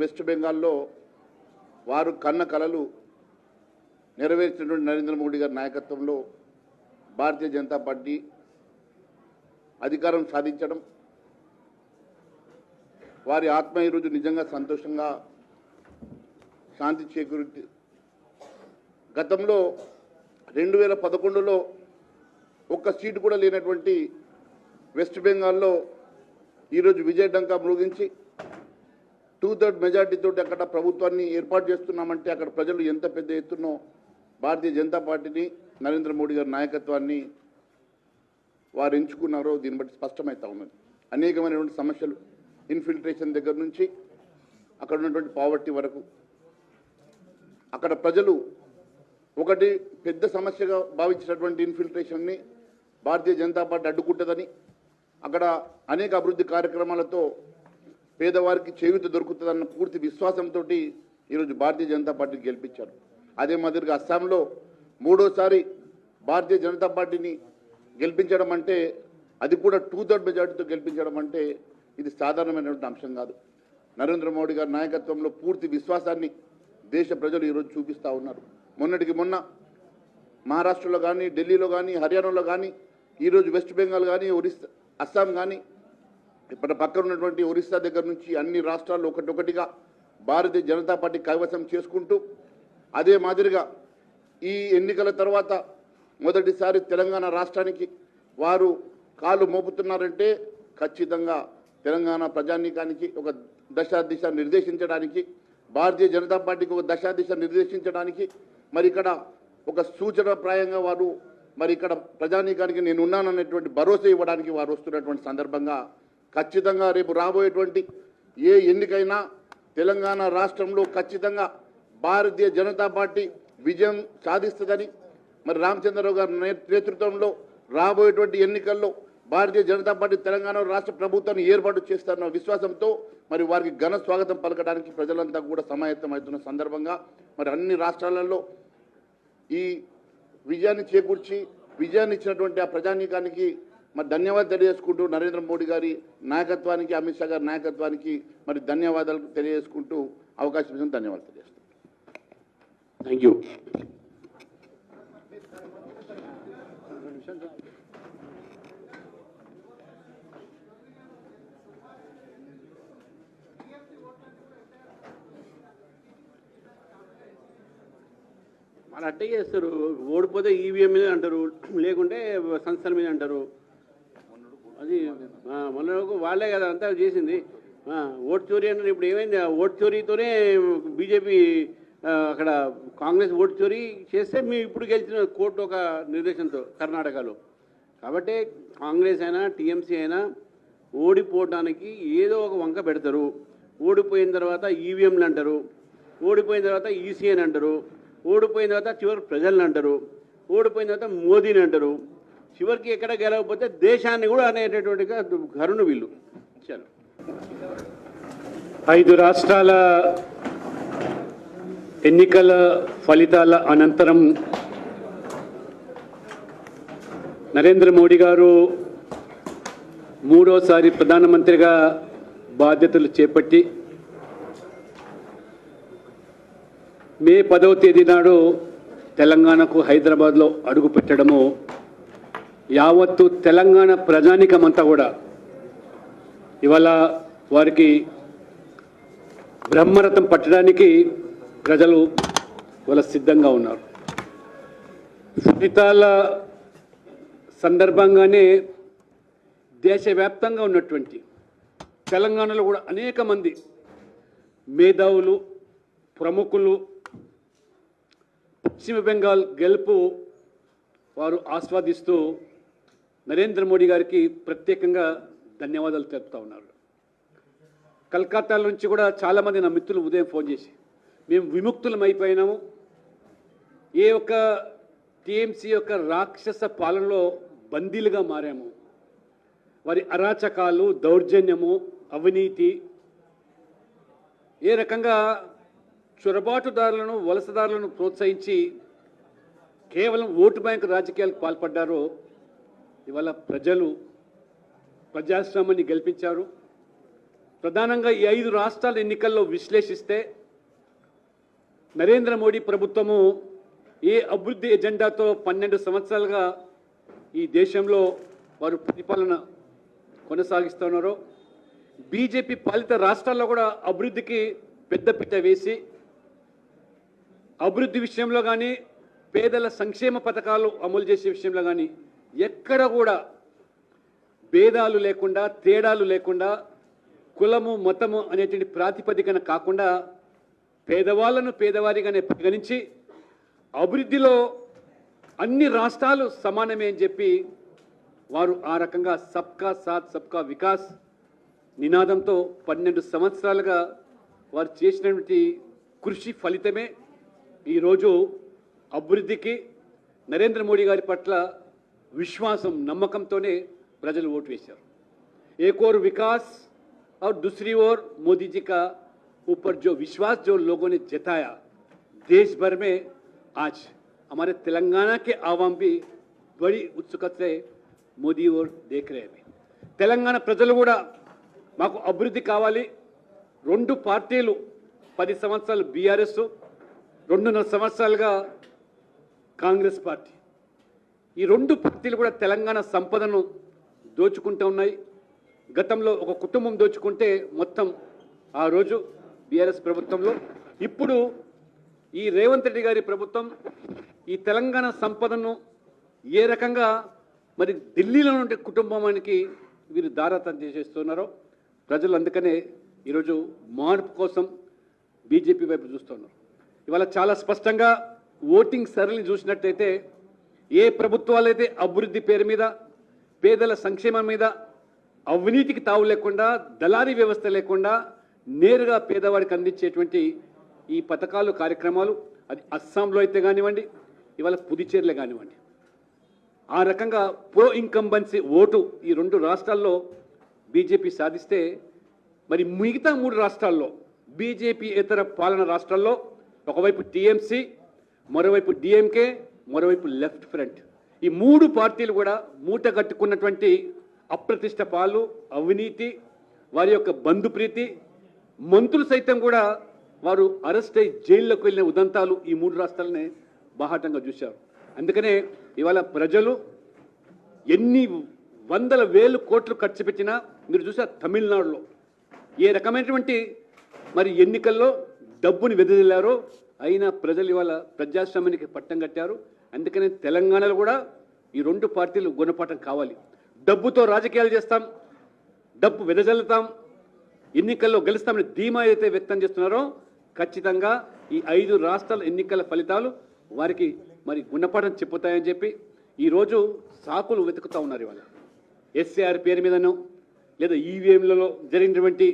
West బెంగాల్లో వారు కన్న కలలు నెరవేర్చినటువంటి నరేంద్ర మోడీ గారి నాయకత్వంలో భారతీయ జనతా పార్టీ అధికారం సాధించడం వారి ఆత్మ ఈరోజు నిజంగా సంతోషంగా శాంతి చేకూరి గతంలో 2011లో ఒక్క సీటు కూడా లేనటువంటి వెస్ట్ బెంగాల్లో ఈరోజు విజయడంకా మ్రోగించి 2/3 మెజార్టీతో అక్కడ ప్రభుత్వాన్ని ఏర్పాటు చేస్తున్నామంటే అక్కడ ప్రజలు ఎంత పెద్ద ఎత్తునో భారతీయ జనతా పార్టీని నరేంద్ర మోడీ గారి నాయకత్వాన్ని వారు ఎంచుకున్నారో దీన్ని బట్టి స్పష్టమవుతా ఉన్నది. అనేకమైనటువంటి సమస్యలు ఇన్ఫిల్ట్రేషన్ దగ్గర నుంచి అక్కడ ఉన్నటువంటి పావర్టీ వరకు అక్కడ ప్రజలు ఒకటి పెద్ద సమస్యగా భావించినటువంటి ఇన్ఫిల్ట్రేషన్ని భారతీయ జనతా పార్టీ అడ్డుకుంటుందని అక్కడ అనేక అభివృద్ధి కార్యక్రమాలతో పేదవారికి చేయూత దొరుకుతుందన్న పూర్తి విశ్వాసంతో ఈరోజు భారతీయ జనతా పార్టీని గెలిపించారు. అదే మాదిరిగా అస్సాంలో మూడోసారి భారతీయ జనతా పార్టీని గెలిపించడం అంటే అది కూడా 2/3 మెజార్టీతో గెలిపించడం అంటే ఇది సాధారణమైనటువంటి అంశం కాదు. నరేంద్ర మోడీ గారి నాయకత్వంలో పూర్తి విశ్వాసాన్ని దేశ ప్రజలు ఈరోజు చూపిస్తూ ఉన్నారు. మొన్నటికి మొన్న మహారాష్ట్రలో కానీ, ఢిల్లీలో కానీ, హర్యానాలో కానీ, ఈరోజు వెస్ట్ బెంగాల్ కానీ, ఒరిస్సా, అస్సాం కానీ, ఇప్పుడు పక్కన ఉన్నటువంటి ఒరిస్సా దగ్గర నుంచి అన్ని రాష్ట్రాల్లో ఒకటొకటిగా భారతీయ జనతా పార్టీ కైవసం చేసుకుంటూ అదే మాదిరిగా ఈ ఎన్నికల తర్వాత మొదటిసారి తెలంగాణ రాష్ట్రానికి వారు కాలు మోపుతున్నారంటే ఖచ్చితంగా తెలంగాణ ప్రజానీకానికి ఒక దశాదిశ నిర్దేశించడానికి, భారతీయ జనతా పార్టీకి ఒక దశాదిశ నిర్దేశించడానికి మరి ఇక్కడ ఒక సూచనప్రాయంగా వారు మరి ఇక్కడ ప్రజానీకానికి నేను ఉన్నాననేటువంటి భరోసా ఇవ్వడానికి వారు వస్తున్నటువంటి సందర్భంగా ఖచ్చితంగా రేపు రాబోయేటువంటి ఏ ఎన్నికైనా తెలంగాణ రాష్ట్రంలో ఖచ్చితంగా భారతీయ జనతా పార్టీ విజయం సాధిస్తుందని మరి రామచంద్రరావు గారి నేతృత్వంలో రాబోయేటువంటి ఎన్నికల్లో భారతీయ జనతా పార్టీ తెలంగాణ రాష్ట్ర ప్రభుత్వాన్ని ఏర్పాటు చేస్తారన్న విశ్వాసంతో మరి వారికి ఘన స్వాగతం పలకడానికి ప్రజలంతా కూడా సమాయత్తమవుతున్న సందర్భంగా మరి అన్ని రాష్ట్రాలలో ఈ విజయాన్ని చేకూర్చి విజయాన్ని ఇచ్చినటువంటి ఆ ప్రజానీకానికి మరి ధన్యవాదాలు తెలియజేసుకుంటూ నరేంద్ర మోడీ గారి నాయకత్వానికి, అమిత్ షా గారి నాయకత్వానికి మరి ధన్యవాదాలు తెలియజేసుకుంటూ అవకాశం ఇచ్చిన ధన్యవాదాలు తెలియజేస్తాను. Thank you. వాళ్ళు అట్టే చేస్తారు. ఓడిపోతే ఈవీఎం మీద అంటారు, లేకుంటే సంస్థల మీద అంటారు. అది మొన్న వాళ్ళే కదా అంతా చేసింది. ఓటు చోరీ అంటే ఇప్పుడు ఏమైంది? ఓటు చోరీతోనే బీజేపీ అక్కడ కాంగ్రెస్ ఓటు చోరీ చేస్తే మేము ఇప్పుడు గెలిచిన కోర్టు ఒక నిర్దేశంతో కర్ణాటకలో. కాబట్టి కాంగ్రెస్ అయినా టీఎంసీ అయినా ఓడిపోవడానికి ఏదో ఒక వంక పెడతారు. ఓడిపోయిన తర్వాత ఈవీఎంలు అంటారు, ఓడిపోయిన తర్వాత ఈసీ అని అంటారు, ఓడిపోయిన తర్వాత చివరికి ప్రజలను అంటారు, ఓడిపోయిన తర్వాత మోదీని అంటారు, చివరికి ఎక్కడ గెలవకపోతే దేశాన్ని కూడా అనేటటువంటిగా ఘరును వీళ్ళు. చలో 5 రాష్ట్రాల ఎన్నికల ఫలితాల అనంతరం నరేంద్ర మోడీ గారు మూడోసారి ప్రధానమంత్రిగా బాధ్యతలు చేపట్టి మే 10వ తేదీ నాడు తెలంగాణకు హైదరాబాద్లో అడుగు పెట్టడము యావత్తు తెలంగాణ ప్రజానికమంతా కూడా ఇవాళ వారికి బ్రహ్మరథం పట్టడానికి ప్రజలు ఇవాళ సిద్ధంగా ఉన్నారు. ఫలితాల సందర్భంగానే దేశవ్యాప్తంగా ఉన్నటువంటి తెలంగాణలో కూడా అనేక మంది మేధావులు, ప్రముఖులు పశ్చిమ బెంగాల్ గెలుపు వారు ఆస్వాదిస్తూ నరేంద్ర మోడీ గారికి ప్రత్యేకంగా ధన్యవాదాలు తెలుపుతూ ఉన్నారు. కలకత్తా నుంచి కూడా చాలామంది నా మిత్రులు ఉదయం ఫోన్ చేసి మేము విముక్తులం అయిపోయినాము, ఏ ఒక్క టీఎంసీ యొక్క రాక్షస పాలనలో బందీలుగా మారాము, వారి అరాచకాలు, దౌర్జన్యము, అవినీతి, ఏ రకంగా చొరబాటుదారులను, వలసదారులను ప్రోత్సహించి కేవలం ఓటు బ్యాంకు రాజకీయాలకు పాల్పడ్డారో ఇవాళ ప్రజలు ప్రజాస్వామ్యాన్ని గెలిపించారు. ప్రధానంగా ఈ 5 రాష్ట్రాల ఎన్నికల్లో విశ్లేషిస్తే నరేంద్ర మోడీ ప్రభుత్వము ఏ అభివృద్ధి ఎజెండాతో 12 సంవత్సరాలుగా ఈ దేశంలో వారు పరిపాలన కొనసాగిస్తున్నారో, బీజేపీ పాలిత రాష్ట్రాల్లో కూడా అభివృద్ధికి పెద్దపీట వేసి అభివృద్ధి విషయంలో కానీ పేదల సంక్షేమ పథకాలు అమలు చేసే విషయంలో కానీ ఎక్కడ కూడా భేదాలు లేకుండా, తేడాలు లేకుండా, కులము మతము అనేటువంటి ప్రాతిపదికన కాకుండా పేదవాళ్లను పేదవారిగానే పరిగణించి అభివృద్ధిలో అన్ని రాష్ట్రాలు సమానమే అని చెప్పి వారు ఆ రకంగా సబ్కా సాత్ సబ్కా వికాస్ నినాదంతో 12 సంవత్సరాలుగా వారు చేసినటువంటి కృషి ఫలితమే ఈరోజు అభివృద్ధికి నరేంద్ర మోడీ గారి పట్ల విశ్వాసం, నమ్మకంతోనే ప్రజలు ఓటు వేశారు. एक और विकास और दूसरी ओर मोदी जी का ऊपर जो विश्वास जो लोगों ने जताया, देश भर में आज हमारे तेलंगाना के आवाम भी बड़ी उत्सुकता से मोदी और देख रहे हैं. तेलंगाना ప్రజలు కూడా మాకు అభివృద్ధి కావాలి. 2 పార్టీలు 10 సంవత్సరాలు బీఆర్ఎస్, 2.5 సంవత్సరాలుగా కాంగ్రెస్ పార్టీ, ఈ 2 పార్టీలు కూడా తెలంగాణ సంపదను దోచుకుంటూ ఉన్నాయి. గతంలో ఒక కుటుంబం దోచుకుంటే మొత్తం ఆ రోజు బీఆర్ఎస్ ప్రభుత్వంలో, ఇప్పుడు ఈ రేవంత్ రెడ్డి గారి ప్రభుత్వం ఈ తెలంగాణ సంపదను ఏ రకంగా మరి ఢిల్లీలో ఉండే కుటుంబానికి వీరు దారాతం చేసేస్తున్నారో ప్రజలు అందుకనే ఈరోజు మార్పు కోసం బీజేపీ వైపు చూస్తున్నారు. ఇవాళ చాలా స్పష్టంగా ఓటింగ్ సరళిని చూసినట్టయితే ఏ ప్రభుత్వాలైతే అభివృద్ధి పేరు మీద, పేదల సంక్షేమం మీద, అవినీతికి తావు లేకుండా, దళారీ వ్యవస్థ లేకుండా నేరుగా పేదవాడికి అందించేటువంటి ఈ పథకాలు, కార్యక్రమాలు, అది అస్సాంలో అయితే కానివ్వండి, ఇవాళ పుదుచ్చేరిలో కానివ్వండి, ఆ రకంగా ప్రో ఇన్కంబెన్సీ ఓటు ఈ 2 రాష్ట్రాల్లో బీజేపీ సాధిస్తే, మరి మిగతా 3 రాష్ట్రాల్లో బీజేపీ ఇతర పాలన రాష్ట్రాల్లో ఒకవైపు టీఎంసీ, మరోవైపు డిఎంకే, మరోవైపు లెఫ్ట్ ఫ్రంట్, ఈ 3 పార్టీలు కూడా మూట కట్టుకున్నటువంటి అప్రతిష్ట పాలు, అవినీతి, వారి యొక్క బంధుప్రీతి, మంత్రులు సైతం కూడా వారు అరెస్ట్ అయి జైల్లోకి వెళ్ళిన ఉదంతాలు ఈ 3 రాష్ట్రాలనే బాహాటంగా చూశారు. అందుకనే ఇవాళ ప్రజలు ఎన్ని వందల వేలు కోట్లు ఖర్చు పెట్టినా, మీరు చూసారు తమిళనాడులో ఏ రకమైనటువంటి మరి ఎన్నికల్లో డబ్బుని వెదజల్లారో, అయినా ప్రజలు ఇవాళ ప్రజాస్వామ్యానికి పట్టం కట్టారు. అందుకనే తెలంగాణలో కూడా ఈ 2 పార్టీలు గుణపాఠం కావాలి. డబ్బుతో రాజకీయాలు చేస్తాం, డబ్బు వెదజల్లుతాం, ఎన్నికల్లో గెలుస్తామని ధీమా అయితే వ్యక్తం చేస్తున్నారో ఖచ్చితంగా ఈ 5 రాష్ట్రాల ఎన్నికల ఫలితాలు వారికి మరి గుణపాఠం చెప్పుతాయని చెప్పి ఈరోజు సాకులు వెతుకుతూ ఉన్నారు. ఇవాళ ఎస్ఏఆర్ పేరు మీదనో లేదా ఈవీఎంలలో జరిగినటువంటి